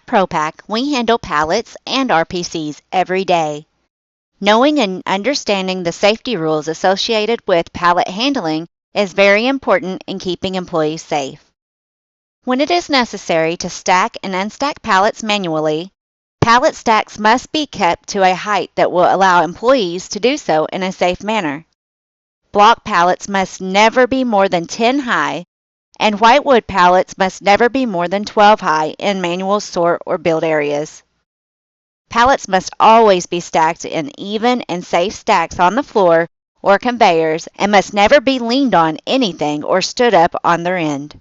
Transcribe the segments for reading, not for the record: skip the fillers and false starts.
Propak, we handle pallets and RPCs every day. Knowing and understanding the safety rules associated with pallet handling is very important in keeping employees safe. When it is necessary to stack and unstack pallets manually, pallet stacks must be kept to a height that will allow employees to do so in a safe manner. Block pallets must never be more than 10 high, and whitewood pallets must never be more than 12 high in manual sort or build areas. Pallets must always be stacked in even and safe stacks on the floor or conveyors and must never be leaned on anything or stood up on their end.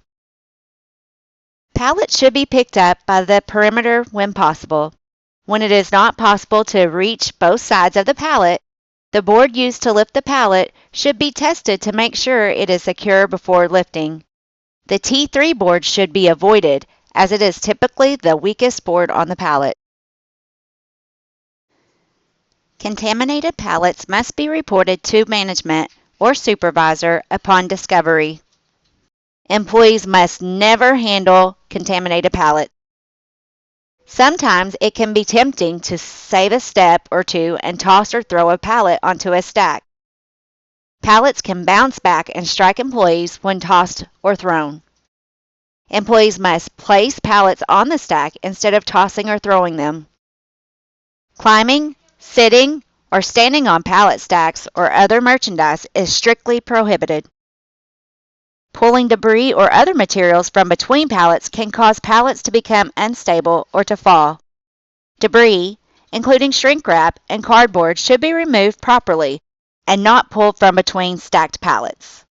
Pallets should be picked up by the perimeter when possible. When it is not possible to reach both sides of the pallet, the board used to lift the pallet should be tested to make sure it is secure before lifting. The T3 board should be avoided, as it is typically the weakest board on the pallet. Contaminated pallets must be reported to management or supervisor upon discovery. Employees must never handle contaminated pallets. Sometimes it can be tempting to save a step or two and toss or throw a pallet onto a stack. Pallets can bounce back and strike employees when tossed or thrown. Employees must place pallets on the stack instead of tossing or throwing them. Climbing, sitting, or standing on pallet stacks or other merchandise is strictly prohibited. Pulling debris or other materials from between pallets can cause pallets to become unstable or to fall. Debris, including shrink wrap and cardboard, should be removed properly and not pulled from between stacked pallets.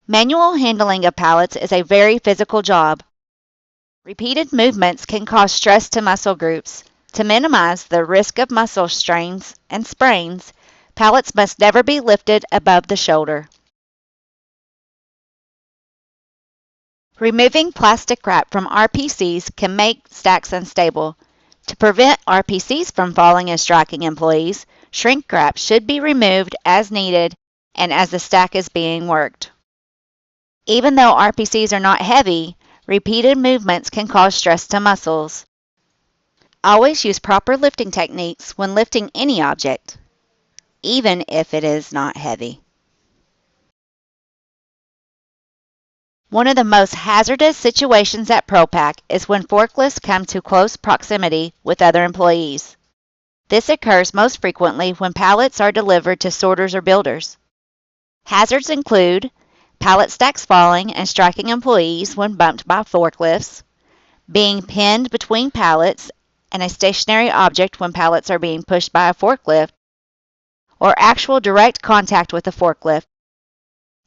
Manual handling of pallets is a very physical job. Repeated movements can cause stress to muscle groups. To minimize the risk of muscle strains and sprains, pallets must never be lifted above the shoulder. Removing plastic wrap from RPCs can make stacks unstable. To prevent RPCs from falling and striking employees, shrink wrap should be removed as needed and as the stack is being worked. Even though RPCs are not heavy, repeated movements can cause stress to muscles. Always use proper lifting techniques when lifting any object, even if it is not heavy. One of the most hazardous situations at Propak is when forklifts come to close proximity with other employees. This occurs most frequently when pallets are delivered to sorters or builders. Hazards include pallet stacks falling and striking employees when bumped by forklifts, being pinned between pallets and a stationary object when pallets are being pushed by a forklift, or actual direct contact with a forklift.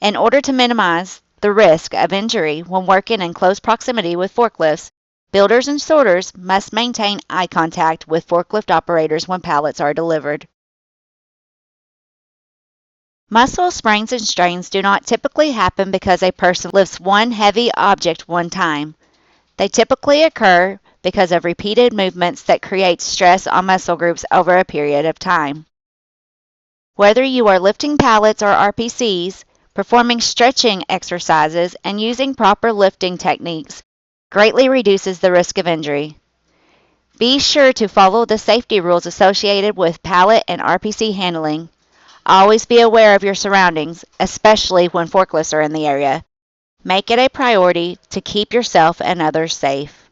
In order to minimize the risk of injury when working in close proximity with forklifts, builders and sorters must maintain eye contact with forklift operators when pallets are delivered. Muscle sprains and strains do not typically happen because a person lifts one heavy object one time. They typically occur because of repeated movements that create stress on muscle groups over a period of time. Whether you are lifting pallets or RPCs, performing stretching exercises and using proper lifting techniques greatly reduces the risk of injury. Be sure to follow the safety rules associated with pallet and RPC handling. Always be aware of your surroundings, especially when forklifts are in the area. Make it a priority to keep yourself and others safe.